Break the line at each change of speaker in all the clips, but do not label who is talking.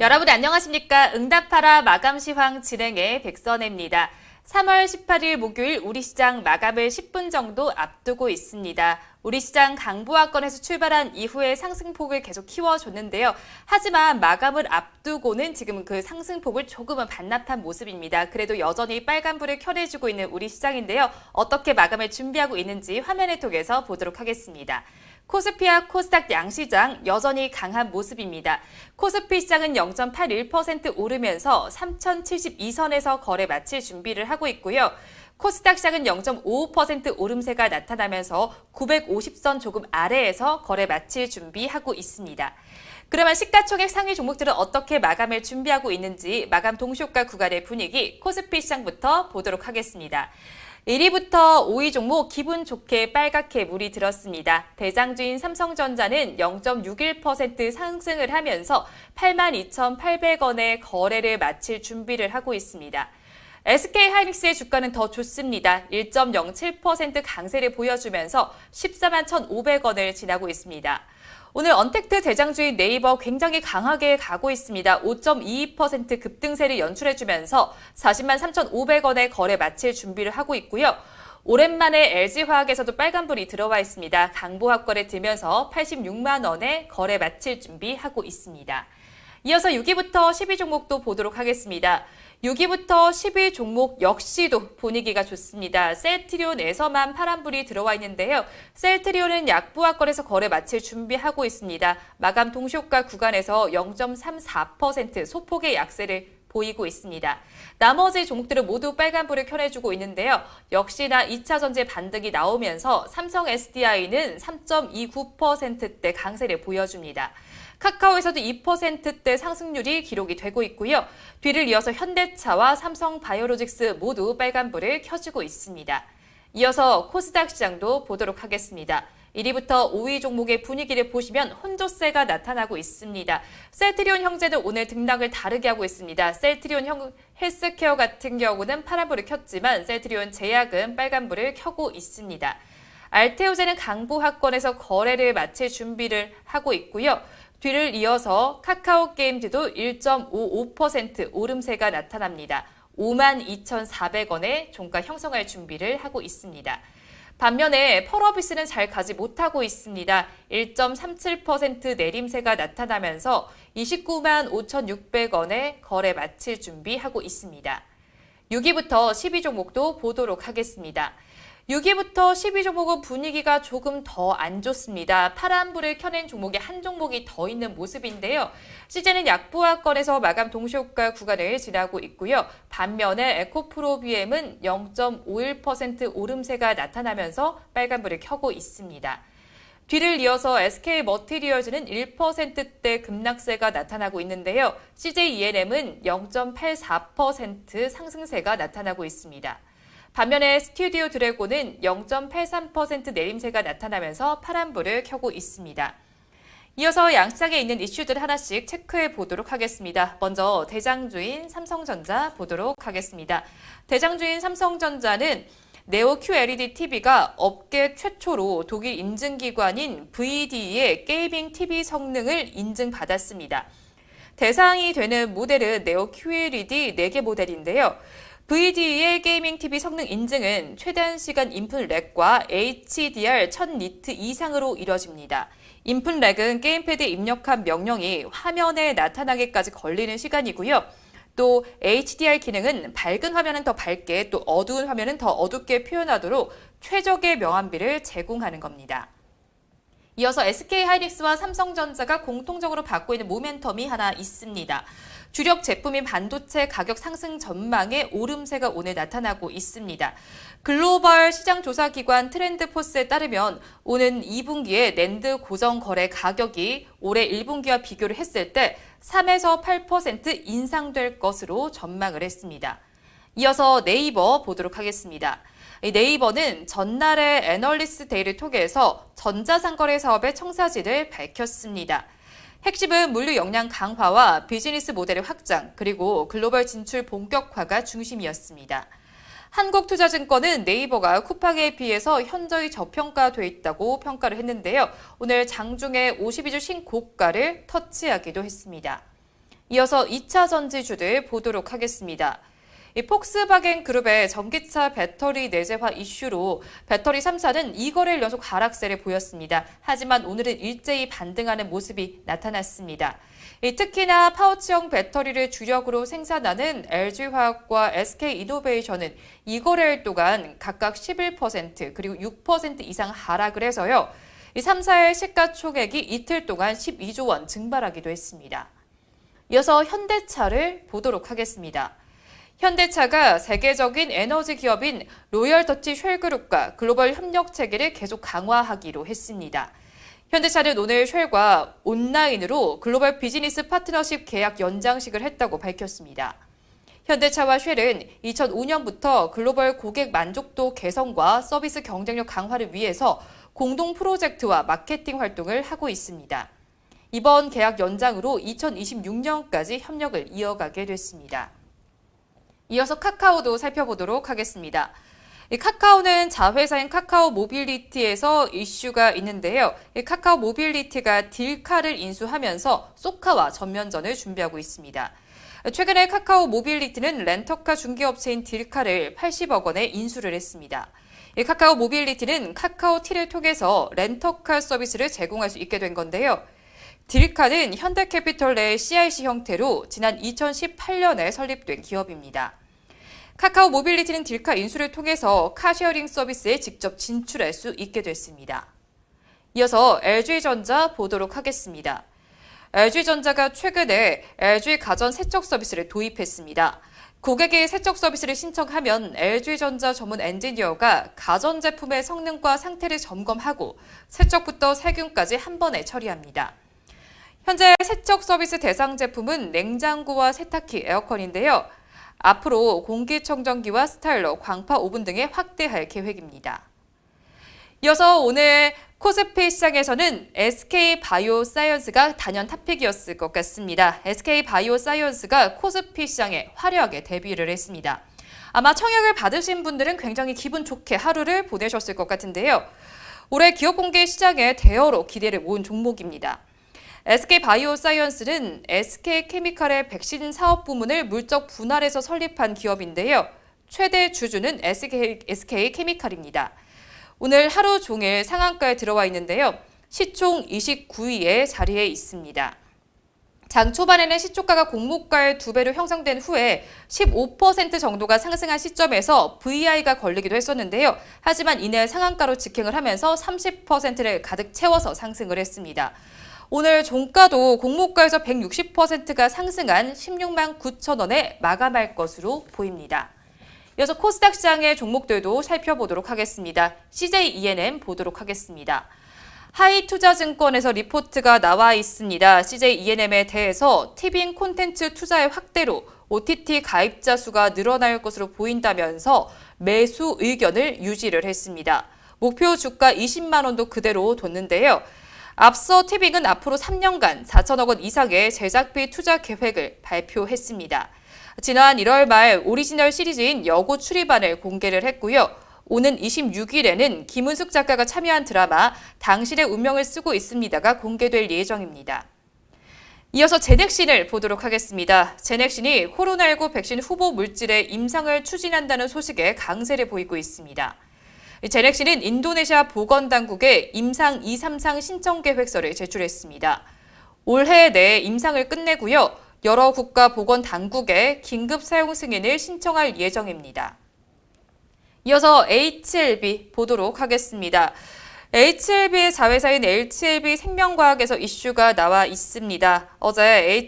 여러분 안녕하십니까? 응답하라 마감 시황 진행의 백선혜입니다. 3월 18일 목요일 우리 시장 마감을 10분 정도 앞두고 있습니다. 우리 시장 강보합권에서 출발한 이후에 상승폭을 계속 키워줬는데요. 하지만 마감을 앞두고는 지금 그 상승폭을 조금은 반납한 모습입니다. 그래도 여전히 빨간불을 켜내주고 있는 우리 시장인데요. 어떻게 마감을 준비하고 있는지 화면을 통해서 보도록 하겠습니다. 코스피와 코스닥 양시장 여전히 강한 모습입니다. 코스피 시장은 0.81% 오르면서 3,072선에서 거래 마칠 준비를 하고 있고요. 코스닥 시장은 0.55% 오름세가 나타나면서 950선 조금 아래에서 거래 마칠 준비하고 있습니다. 그러면 시가총액 상위 종목들은 어떻게 마감을 준비하고 있는지 마감 동시효과 구간의 분위기 코스피 시장부터 보도록 하겠습니다. 1위부터 5위 종목 기분 좋게 빨갛게 물이 들었습니다. 대장주인 삼성전자는 0.61% 상승을 하면서 82,800원에 거래를 마칠 준비를 하고 있습니다. SK하이닉스의 주가는 더 좋습니다. 1.07% 강세를 보여주면서 14만 1,500원을 지나고 있습니다. 오늘 언택트 대장주인 네이버 굉장히 강하게 가고 있습니다. 5.22% 급등세를 연출해주면서 40만 3,500원에 거래 마칠 준비를 하고 있고요. 오랜만에 LG화학에서도 빨간불이 들어와 있습니다. 강보합권에 들면서 86만 원에 거래 마칠 준비하고 있습니다. 이어서 6위부터 10위 종목도 보도록 하겠습니다. 6위부터 10위 종목 역시도 분위기가 좋습니다. 셀트리온에서만 파란불이 들어와 있는데요. 셀트리온은 약보합권에서 거래 마칠 준비하고 있습니다. 마감 동시효과 구간에서 0.34% 소폭의 약세를 보이고 있습니다. 나머지 종목들은 모두 빨간불을 켜내주고 있는데요. 역시나 2차 전지 반등이 나오면서 삼성 SDI는 3.29%대 강세를 보여줍니다. 카카오에서도 2%대 상승률이 기록이 되고 있고요. 뒤를 이어서 현대차와 삼성바이오로직스 모두 빨간불을 켜주고 있습니다. 이어서 코스닥 시장도 보도록 하겠습니다. 1위부터 5위 종목의 분위기를 보시면 혼조세가 나타나고 있습니다. 셀트리온 형제는 오늘 등락을 다르게 하고 있습니다. 셀트리온 헬스케어 같은 경우는 파란불을 켰지만 셀트리온 제약은 빨간불을 켜고 있습니다. 알테오제는 강보합권에서 거래를 마칠 준비를 하고 있고요. 뒤를 이어서 카카오게임즈도 1.55% 오름세가 나타납니다. 52,400원에 종가 형성할 준비를 하고 있습니다. 반면에 펄어비스는 잘 가지 못하고 있습니다. 1.37% 내림세가 나타나면서 29만 5,600원에 거래 마칠 준비하고 있습니다. 6위부터 10위 종목도 보도록 하겠습니다. 6위부터 10위 종목은 분위기가 조금 더 안 좋습니다. 파란불을 켜낸 종목이 한 종목이 더 있는 모습인데요. CJ는 약보합권에서 마감 동시효과 구간을 지나고 있고요. 반면에 에코프로비엠은 0.51% 오름세가 나타나면서 빨간불을 켜고 있습니다. 뒤를 이어서 SK머티리얼즈는 1%대 급락세가 나타나고 있는데요. CJENM은 0.84% 상승세가 나타나고 있습니다. 반면에 스튜디오 드래곤은 0.83% 내림세가 나타나면서 파란불을 켜고 있습니다. 이어서 양시장에 있는 이슈들 하나씩 체크해 보도록 하겠습니다. 먼저 대장주인 삼성전자 보도록 하겠습니다. 대장주인 삼성전자는 네오 QLED TV가 업계 최초로 독일 인증기관인 VD의 게이밍 TV 성능을 인증받았습니다. 대상이 되는 모델은 네오 QLED 4개 모델인데요. VD의 게이밍 TV 성능 인증은 최단 시간 인풋 렉과 HDR 1000니트 이상으로 이뤄집니다. 인풋 렉은 게임패드에 입력한 명령이 화면에 나타나기까지 걸리는 시간이고요. 또 HDR 기능은 밝은 화면은 더 밝게 또 어두운 화면은 더 어둡게 표현하도록 최적의 명암비를 제공하는 겁니다. 이어서 SK하이닉스와 삼성전자가 공통적으로 받고 있는 모멘텀이 하나 있습니다. 주력 제품인 반도체 가격 상승 전망에 오름세가 오늘 나타나고 있습니다. 글로벌 시장조사기관 트렌드포스에 따르면 오는 2분기에 낸드 고정거래 가격이 올해 1분기와 비교를 했을 때 3에서 8% 인상될 것으로 전망을 했습니다. 이어서 네이버 보도록 하겠습니다. 네이버는 전날의 애널리스트 데이를 통해서 전자상거래 사업의 청사진을 밝혔습니다. 핵심은 물류 역량 강화와 비즈니스 모델의 확장, 그리고 글로벌 진출 본격화가 중심이었습니다. 한국투자증권은 네이버가 쿠팡에 비해서 현저히 저평가돼 있다고 평가를 했는데요. 오늘 장중에 52주 신고가를 터치하기도 했습니다. 이어서 2차 전지주들 보도록 하겠습니다. 이 폭스바겐 그룹의 전기차 배터리 내재화 이슈로 배터리 3사는 2거래일 연속 하락세를 보였습니다. 하지만 오늘은 일제히 반등하는 모습이 나타났습니다. 특히나 파우치형 배터리를 주력으로 생산하는 LG화학과 SK이노베이션은 2거래일 동안 각각 11% 그리고 6% 이상 하락을 해서요. 이 3사의 시가총액이 이틀 동안 12조 원 증발하기도 했습니다. 이어서 현대차를 보도록 하겠습니다. 현대차가 세계적인 에너지 기업인 로열더치 쉘그룹과 글로벌 협력 체계를 계속 강화하기로 했습니다. 현대차는 오늘 쉘과 온라인으로 글로벌 비즈니스 파트너십 계약 연장식을 했다고 밝혔습니다. 현대차와 쉘은 2005년부터 글로벌 고객 만족도 개선과 서비스 경쟁력 강화를 위해서 공동 프로젝트와 마케팅 활동을 하고 있습니다. 이번 계약 연장으로 2026년까지 협력을 이어가게 됐습니다. 이어서 카카오도 살펴보도록 하겠습니다. 카카오는 자회사인 카카오 모빌리티에서 이슈가 있는데요. 카카오 모빌리티가 딜카를 인수하면서 쏘카와 전면전을 준비하고 있습니다. 최근에 카카오 모빌리티는 렌터카 중개업체인 딜카를 80억 원에 인수를 했습니다. 카카오 모빌리티는 카카오티를 통해서 렌터카 서비스를 제공할 수 있게 된 건데요. 딜카는 현대캐피털 내 CIC 형태로 지난 2018년에 설립된 기업입니다. 카카오 모빌리티는 딜카 인수를 통해서 카쉐어링 서비스에 직접 진출할 수 있게 됐습니다. 이어서 LG전자 보도록 하겠습니다. LG전자가 최근에 LG 가전 세척 서비스를 도입했습니다. 고객이 세척 서비스를 신청하면 LG전자 전문 엔지니어가 가전제품의 성능과 상태를 점검하고 세척부터 세균까지 한 번에 처리합니다. 현재 세척 서비스 대상 제품은 냉장고와 세탁기, 에어컨인데요. 앞으로 공기청정기와 스타일러, 광파 오븐 등에 확대할 계획입니다. 이어서 오늘 코스피 시장에서는 SK바이오사이언스가 단연 탑픽이었을 것 같습니다. SK바이오사이언스가 코스피 시장에 화려하게 데뷔를 했습니다. 아마 청약을 받으신 분들은 굉장히 기분 좋게 하루를 보내셨을 것 같은데요. 올해 기업 공개 시장에 대여로 기대를 모은 종목입니다. SK바이오사이언스는 SK케미칼의 백신 사업 부문을 물적 분할해서 설립한 기업인데요. 최대 주주는 SK케미칼입니다. 오늘 하루 종일 상한가에 들어와 있는데요. 시총 29위에 자리해 있습니다. 장 초반에는 시초가가 공모가의 2배로 형성된 후에 15% 정도가 상승한 시점에서 VI가 걸리기도 했었는데요. 하지만 이내 상한가로 직행을 하면서 30%를 가득 채워서 상승을 했습니다. 오늘 종가도 공모가에서 160%가 상승한 16만 9천 원에 마감할 것으로 보입니다. 이어서 코스닥 시장의 종목들도 살펴보도록 하겠습니다. CJENM 보도록 하겠습니다. 하이투자증권에서 리포트가 나와 있습니다. CJENM에 대해서 티빙 콘텐츠 투자의 확대로 OTT 가입자 수가 늘어날 것으로 보인다면서 매수 의견을 유지를 했습니다. 목표 주가 20만 원도 그대로 뒀는데요. 앞서 티빙은 앞으로 3년간 4천억 원 이상의 제작비 투자 계획을 발표했습니다. 지난 1월 말 오리지널 시리즈인 여고 출입안을 공개를 했고요. 오는 26일에는 김은숙 작가가 참여한 드라마 당신의 운명을 쓰고 있습니다가 공개될 예정입니다. 이어서 제넥신을 보도록 하겠습니다. 제넥신이 코로나19 백신 후보 물질의 임상을 추진한다는 소식에 강세를 보이고 있습니다. 제넥신은 인도네시아 보건당국에 임상 233 신청 계획서를 제출했습니다. 올해 내에 임상을 끝내고요. 여러 국가 보건당국에 긴급 사용 승인을 신청할 예정입니다. 이어서 HLB 보도록 하겠습니다. HLB의 자회사인 HLB 생명과학에서 이슈가 나와 있습니다. 어제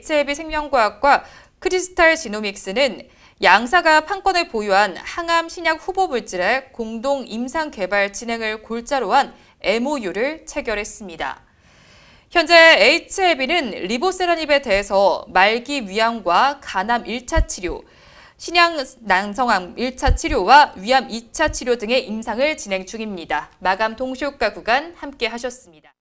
HLB 생명과학과 크리스탈 지노믹스는 양사가 판권을 보유한 항암 신약 후보 물질의 공동 임상 개발 진행을 골자로 한 MOU를 체결했습니다. 현재 HLB는 리보세라닙에 대해서 말기 위암과 간암 1차 치료, 신양 난성암 1차 치료와 위암 2차 치료 등의 임상을 진행 중입니다. 마감 동시효과 구간 함께 하셨습니다.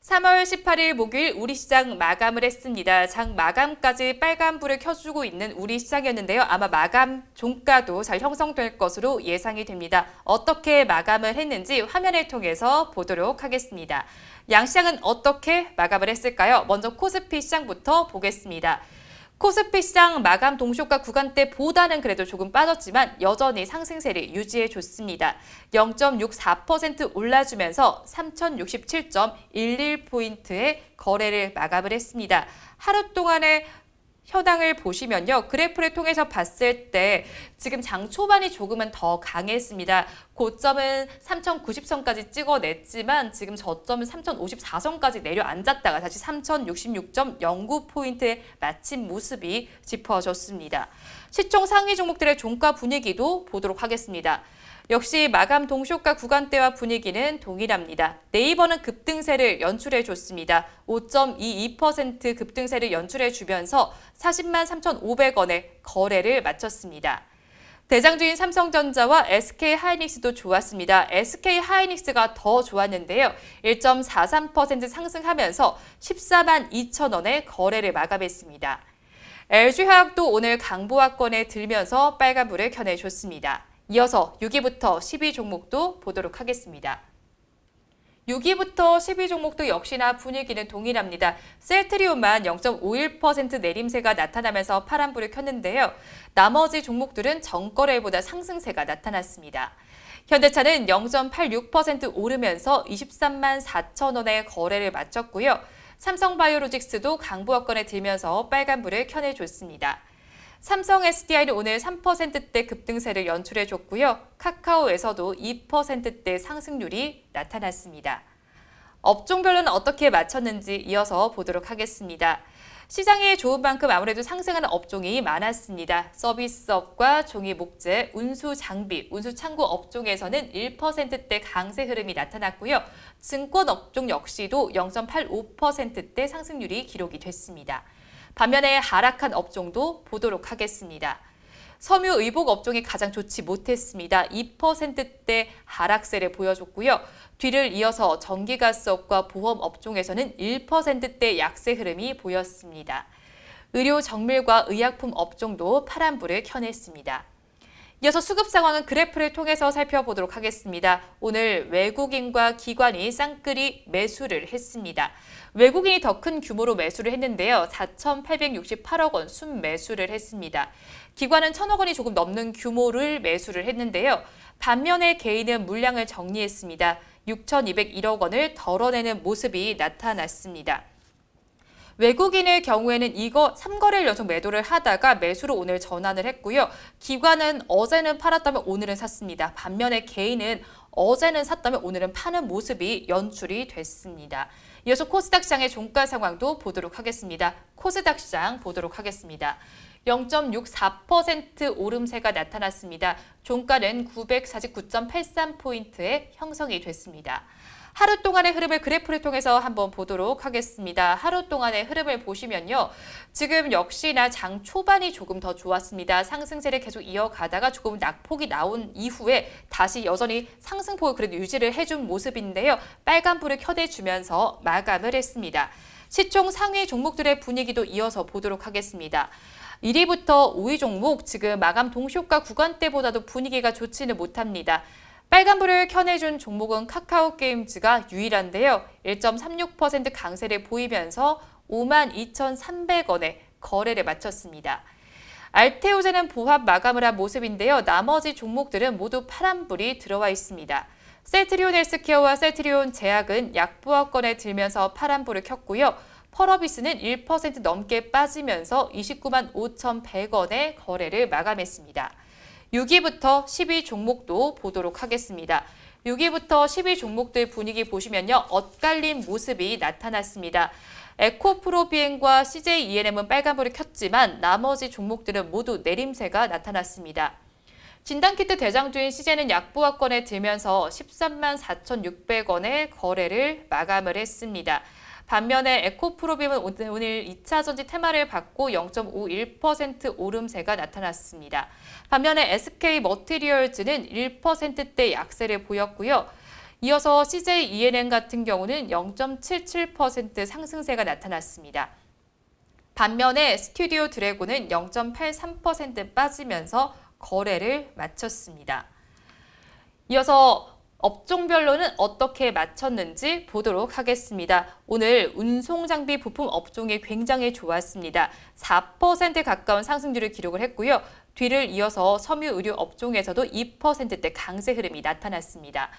3월 18일 목요일 우리 시장 마감을 했습니다. 장 마감까지 빨간불을 켜주고 있는 우리 시장이었는데요. 아마 마감 종가도 잘 형성될 것으로 예상이 됩니다. 어떻게 마감을 했는지 화면을 통해서 보도록 하겠습니다. 양시장은 어떻게 마감을 했을까요? 먼저 코스피 시장부터 보겠습니다. 코스피 시장 마감 동시효과 구간대보다는 그래도 조금 빠졌지만 여전히 상승세를 유지해줬습니다. 0.64% 올라주면서 3067.11포인트의 거래를 마감을 했습니다. 하루 동안의 현황을 보시면요. 그래프를 통해서 봤을 때 지금 장 초반이 조금은 더 강했습니다. 고점은 3090선까지 찍어냈지만 지금 저점은 3054선까지 내려앉았다가 다시 3066.09포인트에 마친 모습이 짚어졌습니다. 시총 상위 종목들의 종가 분위기도 보도록 하겠습니다. 역시 마감 동시효과 구간대와 분위기는 동일합니다. 네이버는 급등세를 연출해줬습니다. 5.22% 급등세를 연출해주면서 40만 3,500원에 거래를 마쳤습니다. 대장주인 삼성전자와 SK하이닉스도 좋았습니다. SK하이닉스가 더 좋았는데요. 1.43% 상승하면서 14만 2천원에 거래를 마감했습니다. LG화학도 오늘 강보합권에 들면서 빨간불을 켜내줬습니다. 이어서 6위부터 10위 종목도 보도록 하겠습니다. 6위부터 10위 종목도 역시나 분위기는 동일합니다. 셀트리온만 0.51% 내림세가 나타나면서 파란불을 켰는데요. 나머지 종목들은 전거래일보다 상승세가 나타났습니다. 현대차는 0.86% 오르면서 23만 4천원에 거래를 마쳤고요. 삼성바이오로직스도 강보합권에 들면서 빨간불을 켜내줬습니다. 삼성 SDI는 오늘 3%대 급등세를 연출해줬고요. 카카오에서도 2%대 상승률이 나타났습니다. 업종별로는 어떻게 마쳤는지 이어서 보도록 하겠습니다. 시장이 좋은 만큼 아무래도 상승하는 업종이 많았습니다. 서비스업과 종이 목재, 운수 장비, 운수 창고 업종에서는 1%대 강세 흐름이 나타났고요. 증권 업종 역시도 0.85%대 상승률이 기록이 됐습니다. 반면에 하락한 업종도 보도록 하겠습니다. 섬유의복 업종이 가장 좋지 못했습니다. 2%대 하락세를 보여줬고요. 뒤를 이어서 전기가스업과 보험 업종에서는 1%대 약세 흐름이 보였습니다. 의료 정밀과 의약품 업종도 파란불을 켜냈습니다. 이어서 수급 상황은 그래프를 통해서 살펴보도록 하겠습니다. 오늘 외국인과 기관이 쌍끌이 매수를 했습니다. 외국인이 더 큰 규모로 매수를 했는데요. 4,868억 원 순매수를 했습니다. 기관은 1,000억 원이 조금 넘는 규모를 매수를 했는데요. 반면에 개인은 물량을 정리했습니다. 6,201억 원을 덜어내는 모습이 나타났습니다. 외국인의 경우에는 이거 3거래일 연속 매도를 하다가 매수로 오늘 전환을 했고요. 기관은 어제는 팔았다면 오늘은 샀습니다. 반면에 개인은 어제는 샀다면 오늘은 파는 모습이 연출이 됐습니다. 이어서 코스닥 시장의 종가 상황도 보도록 하겠습니다. 코스닥 시장 보도록 하겠습니다. 0.64% 오름세가 나타났습니다. 종가는 949.83포인트에 형성이 됐습니다. 하루 동안의 흐름을 그래프를 통해서 한번 보도록 하겠습니다. 하루 동안의 흐름을 보시면요. 지금 역시나 장 초반이 조금 더 좋았습니다. 상승세를 계속 이어가다가 조금 낙폭이 나온 이후에 다시 여전히 상승폭을 그래도 유지를 해준 모습인데요. 빨간불을 켜내주면서 마감을 했습니다. 시총 상위 종목들의 분위기도 이어서 보도록 하겠습니다. 1위부터 5위 종목 지금 마감 동시효과 구간대보다도 분위기가 좋지는 못합니다. 빨간불을 켜내준 종목은 카카오게임즈가 유일한데요. 1.36% 강세를 보이면서 52,300원에 거래를 마쳤습니다. 알테오제는 보합 마감을 한 모습인데요. 나머지 종목들은 모두 파란불이 들어와 있습니다. 셀트리온 헬스케어와 셀트리온 제약은 약보합권에 들면서 파란불을 켰고요. 펄어비스는 1% 넘게 빠지면서 29만 5,100원에 거래를 마감했습니다. 6위부터 10위 종목도 보도록 하겠습니다. 6위부터 10위 종목들 분위기 보시면요. 엇갈린 모습이 나타났습니다. 에코프로비엔과 CJENM은 빨간불을 켰지만 나머지 종목들은 모두 내림세가 나타났습니다. 진단키트 대장주인 CJ는 약보합권에 들면서 13만 4,600원에 거래를 마감을 했습니다. 반면에 에코프로빔은 오늘 2차 전지 테마를 받고 0.51% 오름세가 나타났습니다. 반면에 SK머티리얼즈는 1%대 약세를 보였고요. 이어서 CJENM 같은 경우는 0.77% 상승세가 나타났습니다. 반면에 스튜디오 드래곤은 0.83% 빠지면서 거래를 마쳤습니다. 이어서 업종별로는 어떻게 맞췄는지 보도록 하겠습니다. 오늘 운송장비 부품 업종이 굉장히 좋았습니다. 4% 가까운 상승률을 기록을 했고요. 뒤를 이어서 섬유의료 업종에서도 2%대 강세 흐름이 나타났습니다.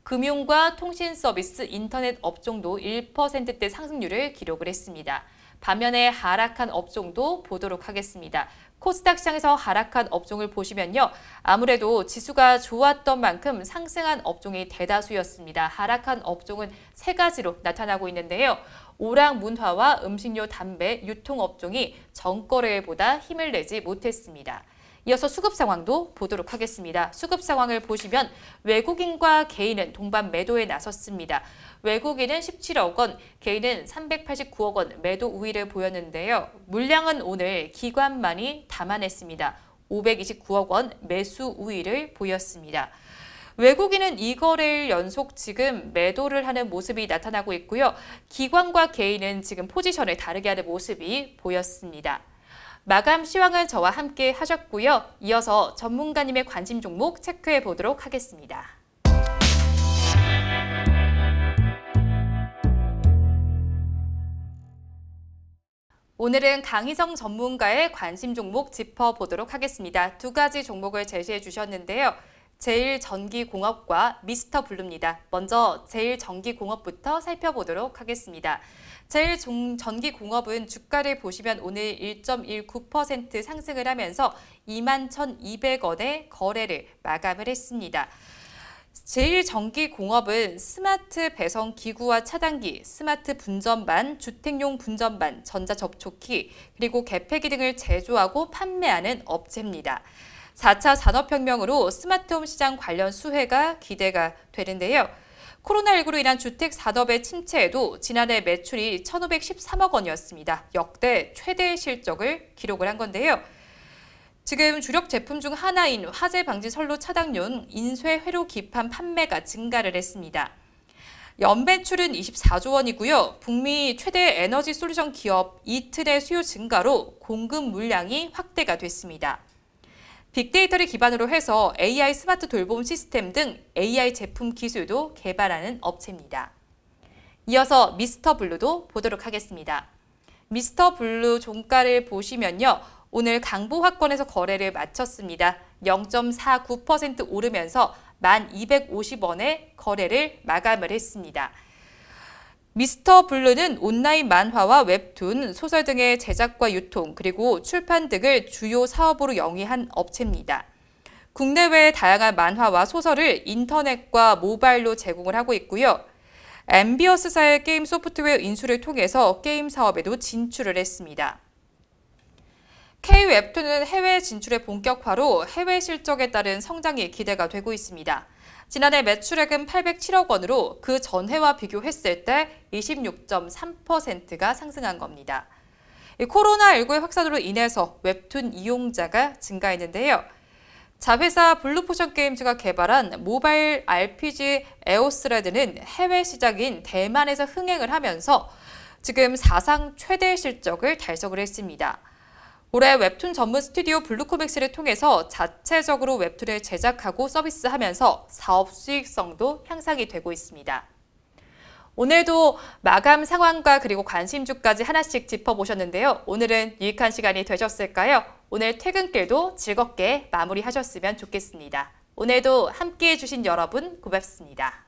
금융과 통신서비스, 인터넷 업종도 1%대 상승률을 기록을 했습니다. 반면에 하락한 업종도 보도록 하겠습니다. 코스닥 시장에서 하락한 업종을 보시면요. 아무래도 지수가 좋았던 만큼 상승한 업종이 대다수였습니다. 하락한 업종은 세 가지로 나타나고 있는데요. 오락 문화와 음식료, 담배, 유통업종이 전거래보다 힘을 내지 못했습니다. 이어서 수급 상황도 보도록 하겠습니다. 수급 상황을 보시면 외국인과 개인은 동반 매도에 나섰습니다. 외국인은 17억 원, 개인은 389억 원 매도 우위를 보였는데요. 물량은 오늘 기관만이 담아냈습니다. 529억 원 매수 우위를 보였습니다. 외국인은 2거래일 연속 지금 매도를 하는 모습이 나타나고 있고요. 기관과 개인은 지금 포지션을 다르게 하는 모습이 보였습니다. 마감 시황은 저와 함께 하셨고요. 이어서 전문가님의 관심 종목 체크해 보도록 하겠습니다. 오늘은 강희성 전문가의 관심 종목 짚어보도록 하겠습니다. 두 가지 종목을 제시해 주셨는데요. 제일전기공업과 미스터블루입니다. 먼저 제일전기공업부터 살펴보도록 하겠습니다. 제일전기공업은 주가를 보시면 오늘 1.19% 상승을 하면서 21,200원에 거래를 마감을 했습니다. 제일전기공업은 스마트 배선 기구와 차단기, 스마트 분전반, 주택용 분전반, 전자접촉기, 그리고 개폐기 등을 제조하고 판매하는 업체입니다. 4차 산업혁명으로 스마트홈 시장 관련 수혜가 기대가 되는데요. 코로나19로 인한 주택 산업의 침체에도 지난해 매출이 1,513억 원이었습니다. 역대 최대 실적을 기록을 한 건데요. 지금 주력 제품 중 하나인 화재 방지 선로 차단용 인쇄 회로 기판 판매가 증가를 했습니다. 연매출은 24조 원이고요. 북미 최대 에너지 솔루션 기업 이틀의 수요 증가로 공급 물량이 확대가 됐습니다. 빅데이터를 기반으로 해서 AI 스마트 돌봄 시스템 등 AI 제품 기술도 개발하는 업체입니다. 이어서 미스터블루도 보도록 하겠습니다. 미스터블루 종가를 보시면요. 오늘 강보합권에서 거래를 마쳤습니다. 0.49% 오르면서 1,250원에 거래를 마감을 했습니다. 미스터블루는 온라인 만화와 웹툰, 소설 등의 제작과 유통, 그리고 출판 등을 주요 사업으로 영위한 업체입니다. 국내외의 다양한 만화와 소설을 인터넷과 모바일로 제공을 하고 있고요. 앰비어스사의 게임 소프트웨어 인수를 통해서 게임 사업에도 진출을 했습니다. K-웹툰은 해외 진출의 본격화로 해외 실적에 따른 성장이 기대가 되고 있습니다. 지난해 매출액은 807억 원으로 그 전해와 비교했을 때 26.3%가 상승한 겁니다. 코로나19의 확산으로 인해서 웹툰 이용자가 증가했는데요. 자회사 블루포션 게임즈가 개발한 모바일 RPG 에오스레드는 해외 시장인 대만에서 흥행을 하면서 지금 사상 최대 실적을 달성을 했습니다. 올해 웹툰 전문 스튜디오 블루코믹스를 통해서 자체적으로 웹툰을 제작하고 서비스하면서 사업 수익성도 향상이 되고 있습니다. 오늘도 마감 상황과 그리고 관심주까지 하나씩 짚어보셨는데요. 오늘은 유익한 시간이 되셨을까요? 오늘 퇴근길도 즐겁게 마무리하셨으면 좋겠습니다. 오늘도 함께해 주신 여러분 고맙습니다.